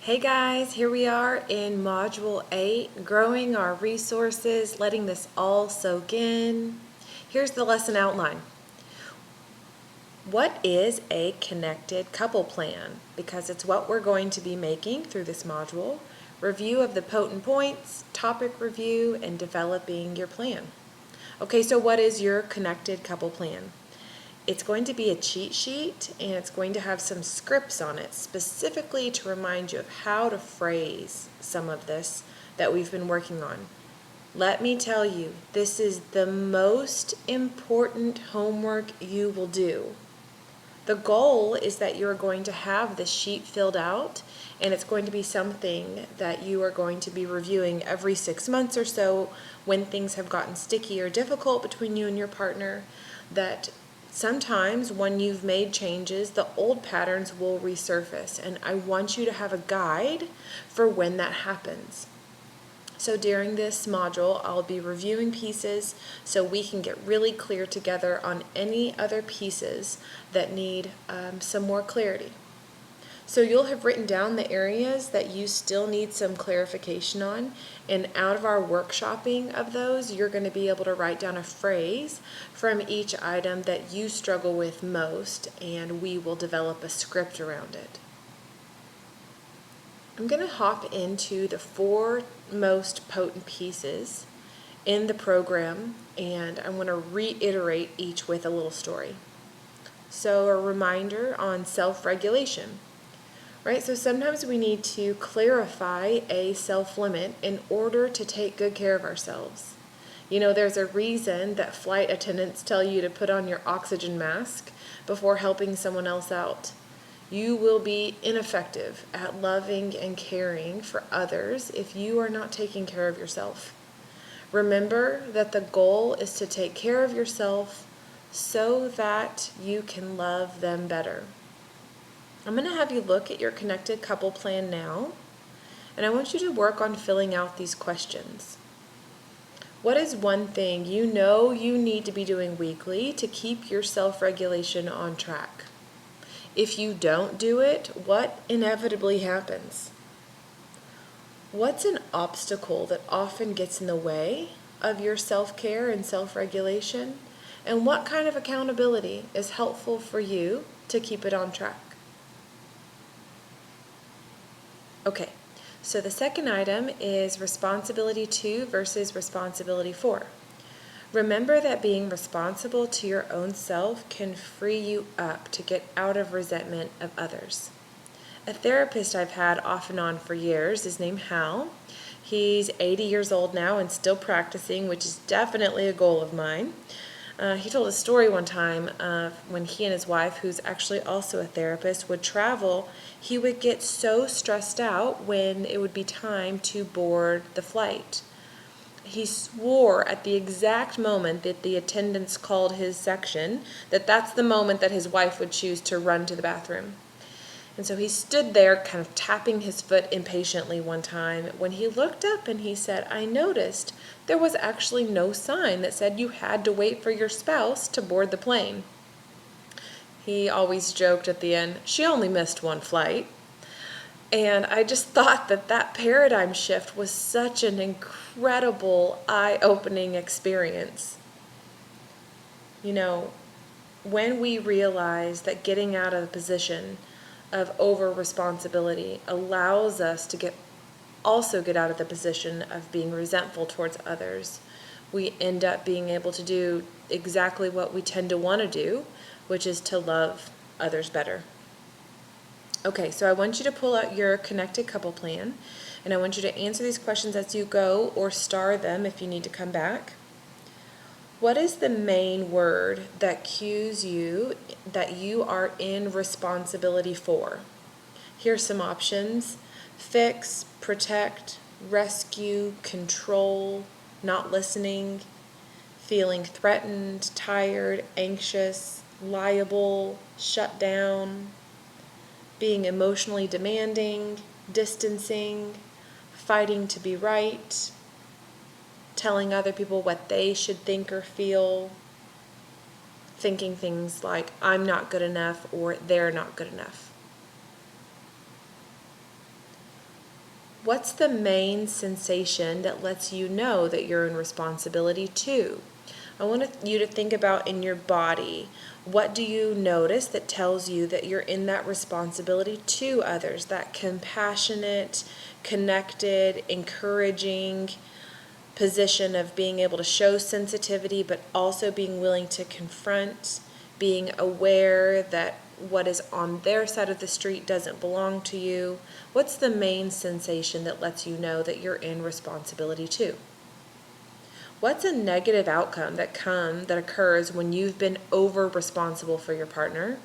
Hey guys, here we are in Module 8, growing our resources, letting this all soak in. Here's the lesson outline. What is a connected couple plan? Because it's what we're going to be making through this module. Review of the potent points, topic review, and developing your plan. Okay, so what is your connected couple plan? It's going to be a cheat sheet, and it's going to have some scripts on it specifically to remind you of how to phrase some of this that we've been working on. Let me tell you, this is the most important homework you will do. The goal is that you're going to have this sheet filled out, and it's going to be something that you are going to be reviewing every 6 months or so when things have gotten sticky or difficult between you and your partner, that sometimes when you've made changes, the old patterns will resurface, and I want you to have a guide for when that happens. So during this module, I'll be reviewing pieces so we can get really clear together on any other pieces that need some more clarity. So you'll have written down the areas that you still need some clarification on, and out of our workshopping of those, you're going to be able to write down a phrase from each item that you struggle with most, and we will develop a script around it. I'm going to hop into the 4 most potent pieces in the program, and I'm going to reiterate each with a little story. So a reminder on self-regulation. Right, so sometimes we need to clarify a self-limit in order to take good care of ourselves. You know, there's a reason that flight attendants tell you to put on your oxygen mask before helping someone else out. You will be ineffective at loving and caring for others if you are not taking care of yourself. Remember that the goal is to take care of yourself so that you can love them better. I'm going to have you look at your connected couple plan now, and I want you to work on filling out these questions. What is one thing you know you need to be doing weekly to keep your self-regulation on track? If you don't do it, what inevitably happens? What's an obstacle that often gets in the way of your self-care and self-regulation? And what kind of accountability is helpful for you to keep it on track? Okay, so the second item is responsibility 2 versus responsibility 4. Remember that being responsible to your own self can free you up to get out of resentment of others. A therapist I've had off and on for years is named Hal. He's 80 years old now and still practicing, which is definitely a goal of mine. He told a story one time of when he and his wife, who's actually also a therapist, would travel. He would get so stressed out when it would be time to board the flight. He swore at the exact moment that the attendants called his section that that's the moment that his wife would choose to run to the bathroom. And so he stood there kind of tapping his foot impatiently one time when he looked up and he said, "I noticed there was actually no sign that said you had to wait for your spouse to board the plane." He always joked at the end, "She only missed one flight." And I just thought that that paradigm shift was such an incredible, eye-opening experience. You know, when we realize that getting out of the position of over-responsibility allows us to also get out of the position of being resentful towards others, we end up being able to do exactly what we tend to want to do, which is to love others better. Okay, so I want you to pull out your connected couple plan, and I want you to answer these questions as you go or star them if you need to come back. What is the main word that cues you that you are in responsibility for? Here's some options: fix, protect, rescue, control, not listening, feeling threatened, tired, anxious, liable, shut down, being emotionally demanding, distancing, fighting to be right, telling other people what they should think or feel, thinking things like, "I'm not good enough," or "they're not good enough." What's the main sensation that lets you know that you're in responsibility two? I want you to think about in your body, what do you notice that tells you that you're in that responsibility to others, that compassionate, connected, encouraging position of being able to show sensitivity, but also being willing to confront, being aware that what is on their side of the street doesn't belong to you. What's the main sensation that lets you know that you're in responsibility too? What's a negative outcome that occurs when you've been over responsible for your partner?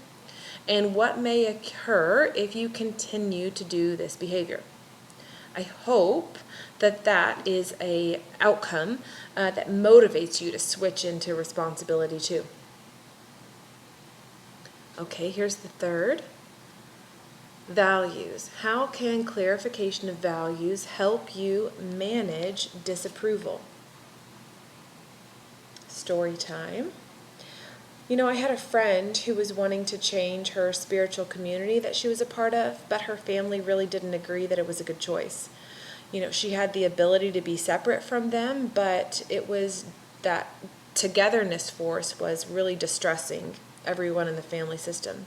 And what may occur if you continue to do this behavior? I hope that that is a outcome that motivates you to switch into responsibility too. Okay, here's the third. Values. How can clarification of values help you manage disapproval? Story time. I had a friend who was wanting to change her spiritual community that she was a part of, but her family really didn't agree that it was a good choice. She had the ability to be separate from them, but it was that togetherness force was really distressing everyone in the family system.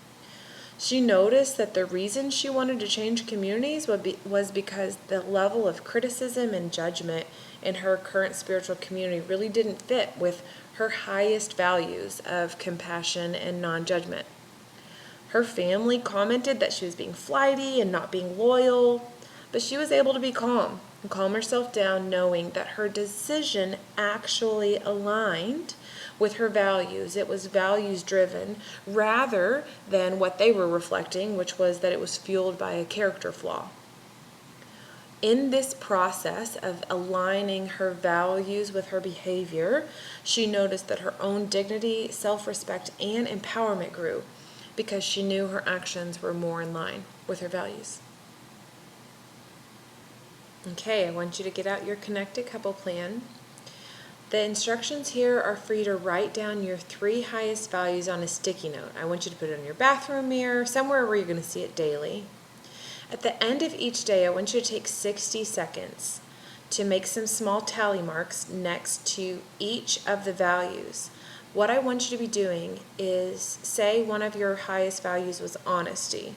She noticed that the reason she wanted to change communities was because the level of criticism and judgment in her current spiritual community really didn't fit with her highest values of compassion and non-judgment. Her family commented that she was being flighty and not being loyal, but she was able to be calm and calm herself down, knowing that her decision actually aligned with her values. It was values driven rather than what they were reflecting, which was that it was fueled by a character flaw. In this process of aligning her values with her behavior, she noticed that her own dignity, self-respect, and empowerment grew because she knew her actions were more in line with her values. Okay, I want you to get out your Connected Couple Plan. The instructions here are for you to write down your 3 highest values on a sticky note. I want you to put it on your bathroom mirror, somewhere where you're going to see it daily. At the end of each day, I want you to take 60 seconds to make some small tally marks next to each of the values. What I want you to be doing is, say one of your highest values was honesty,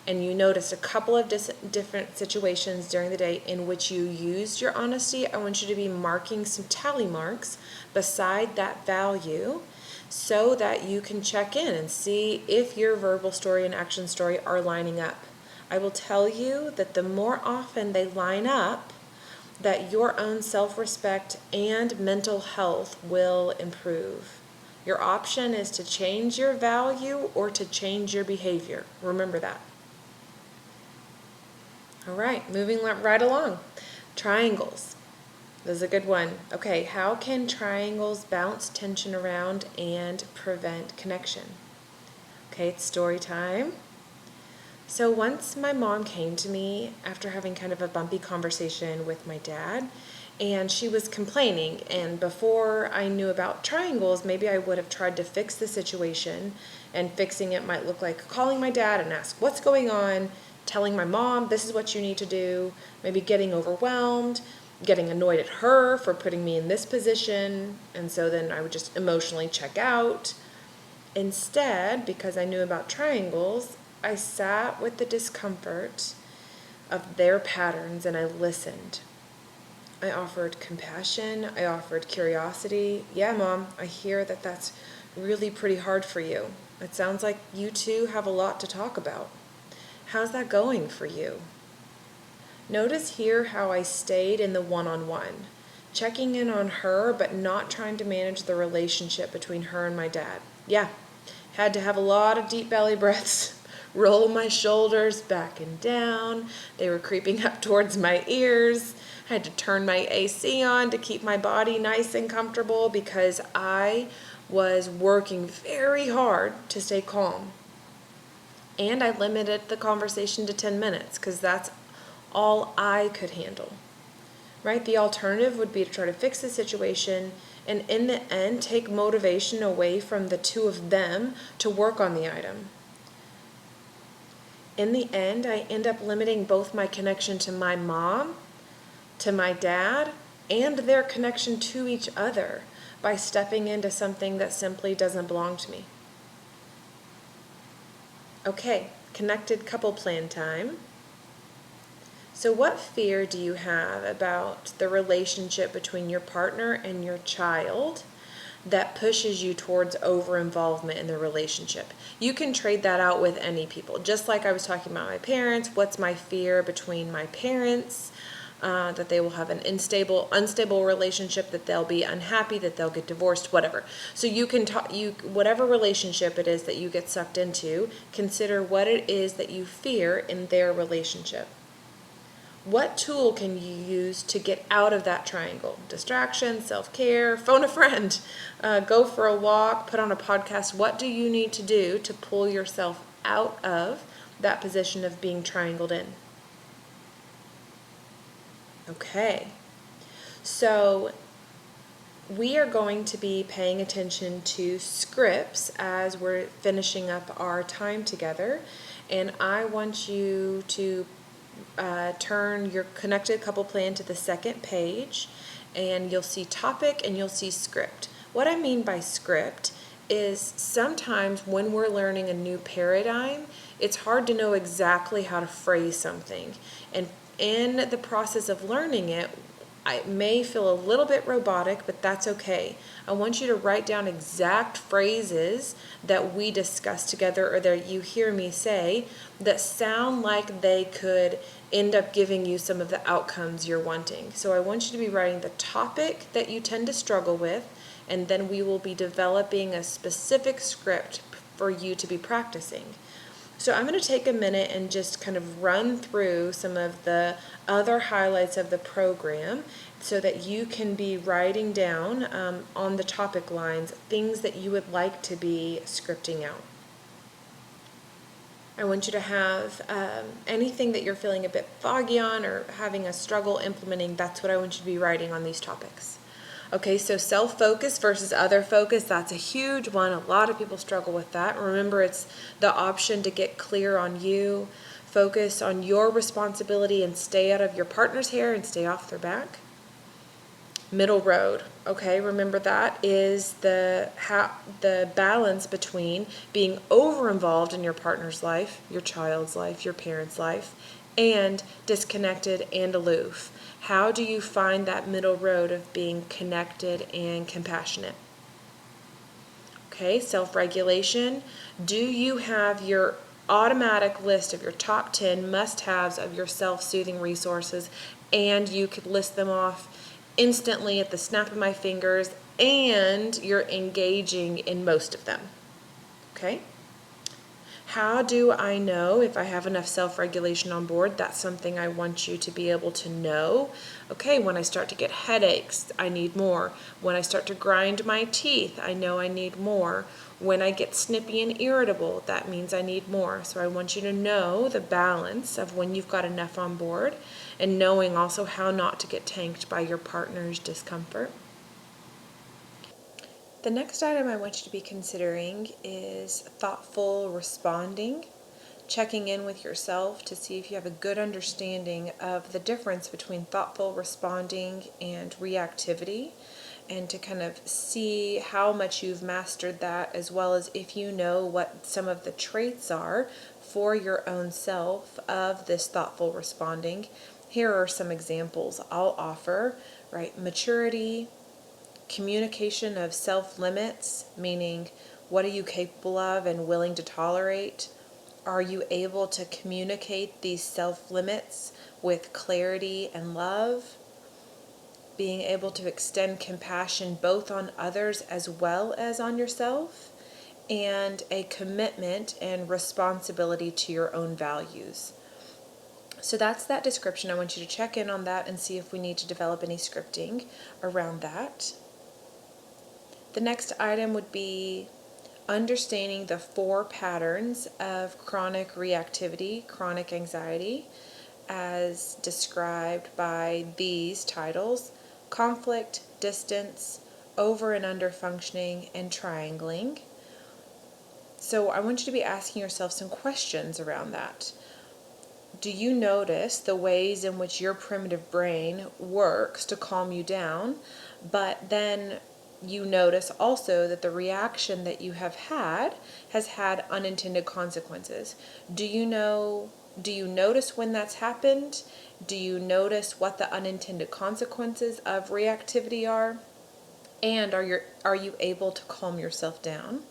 and you noticed a couple of different situations during the day in which you used your honesty. I want you to be marking some tally marks beside that value so that you can check in and see if your verbal story and action story are lining up. I will tell you that the more often they line up, that your own self-respect and mental health will improve. Your option is to change your value or to change your behavior. Remember that. All right, moving right along. Triangles. This is a good one. Okay, how can triangles bounce tension around and prevent connection? Okay, it's story time. So once my mom came to me after having kind of a bumpy conversation with my dad, and she was complaining, and before I knew about triangles, maybe I would have tried to fix the situation, and fixing it might look like calling my dad and ask what's going on, telling my mom this is what you need to do, maybe getting overwhelmed, getting annoyed at her for putting me in this position, and so then I would just emotionally check out. Instead, because I knew about triangles, I sat with the discomfort of their patterns and I listened. I offered compassion, I offered curiosity. Yeah, Mom, I hear that that's really pretty hard for you. It sounds like you two have a lot to talk about. How's that going for you? Notice here how I stayed in the one-on-one, checking in on her but not trying to manage the relationship between her and my dad. Yeah, had to have a lot of deep belly breaths, roll my shoulders back and down. They were creeping up towards my ears. I had to turn my AC on to keep my body nice and comfortable because I was working very hard to stay calm. And I limited the conversation to 10 minutes because that's all I could handle. Right? The alternative would be to try to fix the situation and in the end take motivation away from the two of them to work on the item. in the end, I end up limiting both my connection to my mom, to my dad, and their connection to each other by stepping into something that simply doesn't belong to me. Okay, connected couple plan time. So what fear do you have about the relationship between your partner and your child that pushes you towards over-involvement in the relationship? You can trade that out with any people. Just like I was talking about my parents, what's my fear between my parents? That they will have an unstable relationship, that they'll be unhappy, that they'll get divorced, whatever. So you can whatever relationship it is that you get sucked into, consider what it is that you fear in their relationship. What tool can you use to get out of that triangle? Distraction, self-care, phone a friend, go for a walk, put on a podcast. What do you need to do to pull yourself out of that position of being triangled in? Okay, so we are going to be paying attention to scripts as we're finishing up our time together, and I want you to turn your connected couple plan to the second page, and you'll see topic and you'll see script. What I mean by script is sometimes when we're learning a new paradigm, it's hard to know exactly how to phrase something, and in the process of learning it, it may feel a little bit robotic, but that's okay. I want you to write down exact phrases that we discuss together or that you hear me say that sound like they could end up giving you some of the outcomes you're wanting. So I want you to be writing the topic that you tend to struggle with, and then we will be developing a specific script for you to be practicing. So I'm going to take a minute and just kind of run through some of the other highlights of the program so that you can be writing down on the topic lines things that you would like to be scripting out. I want you to have anything that you're feeling a bit foggy on or having a struggle implementing, that's what I want you to be writing on these topics. Okay, so self-focus versus other focus, that's a huge one. A lot of people struggle with that. Remember, it's the option to get clear on you, focus on your responsibility, and stay out of your partner's hair and stay off their back. Middle road, okay, remember that is the balance between being over-involved in your partner's life, your child's life, your parent's life, and disconnected and aloof. How do you find that middle road of being connected and compassionate? Okay, self-regulation. Do you have your automatic list of your top 10 must-haves of your self-soothing resources, and you could list them off instantly at the snap of my fingers, and you're engaging in most of them? Okay? How do I know if I have enough self-regulation on board? That's something I want you to be able to know. Okay, when I start to get headaches, I need more. When I start to grind my teeth, I know I need more. When I get snippy and irritable, that means I need more. So I want you to know the balance of when you've got enough on board, and knowing also how not to get tanked by your partner's discomfort. The next item I want you to be considering is thoughtful responding, checking in with yourself to see if you have a good understanding of the difference between thoughtful responding and reactivity, and to kind of see how much you've mastered that, as well as if you know what some of the traits are for your own self of this thoughtful responding. Here are some examples I'll offer, right? Maturity, communication of self-limits, meaning what are you capable of and willing to tolerate? Are you able to communicate these self-limits with clarity and love? Being able to extend compassion both on others as well as on yourself, and a commitment and responsibility to your own values. So that's that description. I want you to check in on that and see if we need to develop any scripting around that. The next item would be understanding the 4 patterns of chronic reactivity, chronic anxiety, as described by these titles: conflict, distance, over and under functioning, and triangling. So I want you to be asking yourself some questions around that. do you notice the ways in which your primitive brain works to calm you down, but then you notice also that the reaction that you have had has had unintended consequences? Do you notice when that's happened? Do you notice what the unintended consequences of reactivity are? And are you able to calm yourself down?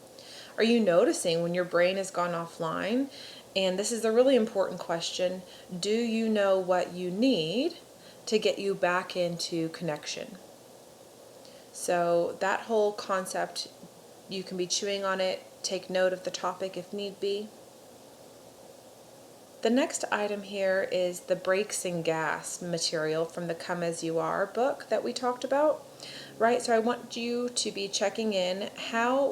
Are you noticing when your brain has gone offline? And this is a really important question. Do you know what you need to get you back into connection? So that whole concept, you can be chewing on it, take note of the topic if need be. The next item here is the Brakes and Gas material from the Come As You Are book that we talked about, right? So I want you to be checking in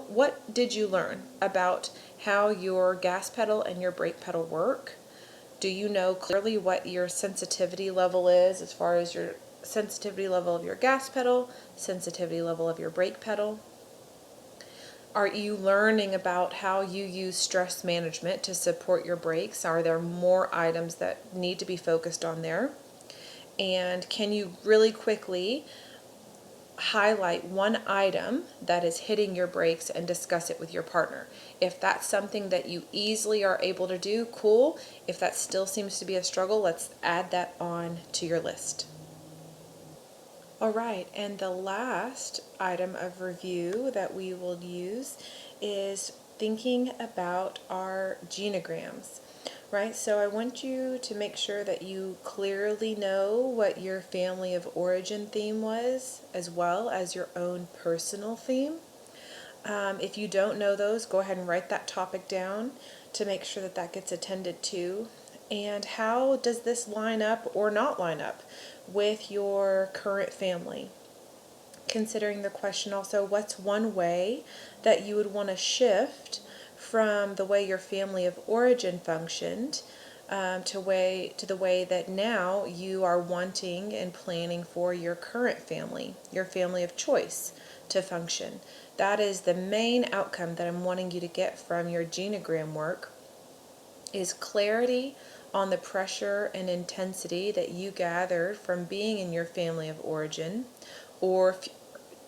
what did you learn about how your gas pedal and your brake pedal work? Do you know clearly what your sensitivity level is as far as your sensitivity level of your gas pedal, sensitivity level of your brake pedal? Are you learning about how you use stress management to support your brakes? Are there more items that need to be focused on there? And can you really quickly highlight one item that is hitting your brakes and discuss it with your partner? If that's something that you easily are able to do, cool. If that still seems to be a struggle, let's add that on to your list. All right, and the last item of review that we will use is thinking about our genograms, right? So I want you to make sure that you clearly know what your family of origin theme was, as well as your own personal theme. If you don't know those, go ahead and write that topic down to make sure that that gets attended to. And how does this line up or not line up with your current family? Considering the question also, what's one way that you would want to shift from the way your family of origin functioned to the way that now you are wanting and planning for your current family, your family of choice, to function? That is the main outcome that I'm wanting you to get from your genogram work, is clarity on the pressure and intensity that you gathered from being in your family of origin, or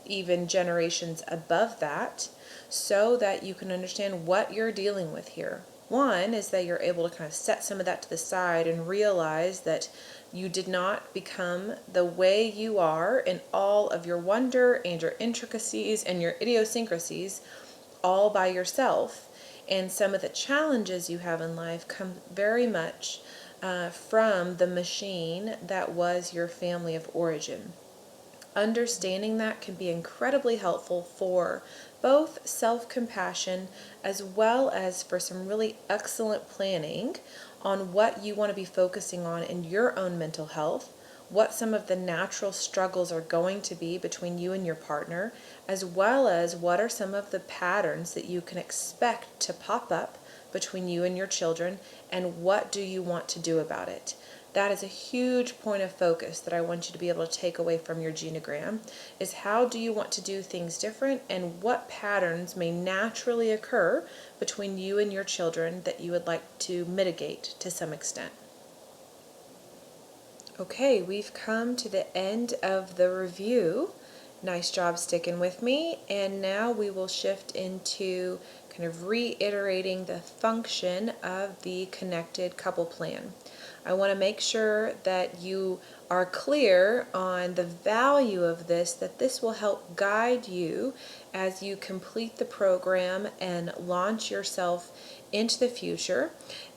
even generations above that, so that you can understand what you're dealing with here. One is that you're able to kind of set some of that to the side and realize that you did not become the way you are in all of your wonder and your intricacies and your idiosyncrasies all by yourself. And some of the challenges you have in life come very much from the machine that was your family of origin. Understanding that can be incredibly helpful for both self-compassion as well as for some really excellent planning on what you want to be focusing on in your own mental health, what some of the natural struggles are going to be between you and your partner, as well as what are some of the patterns that you can expect to pop up between you and your children, and what do you want to do about it. That is a huge point of focus that I want you to be able to take away from your genogram, is how do you want to do things different, and what patterns may naturally occur between you and your children that you would like to mitigate to some extent. Okay, we've come to the end of the review. Nice job sticking with me. And now we will shift into kind of reiterating the function of the connected couple plan. I want to make sure that you are clear on the value of this, that this will help guide you as you complete the program and launch yourself into the future.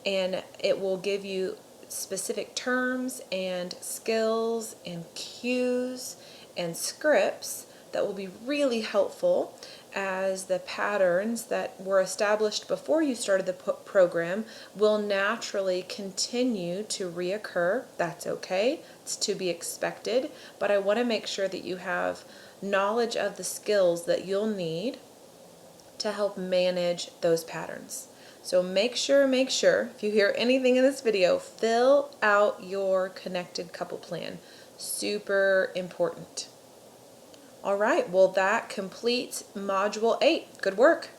And it will give you specific terms and skills and cues and scripts that will be really helpful as the patterns that were established before you started the program will naturally continue to reoccur. That's okay. It's to be expected. But I want to make sure that you have knowledge of the skills that you'll need to help manage those patterns. So make sure, if you hear anything in this video, fill out your connected couple plan. Super important. All right, well, that completes Module 8. Good work.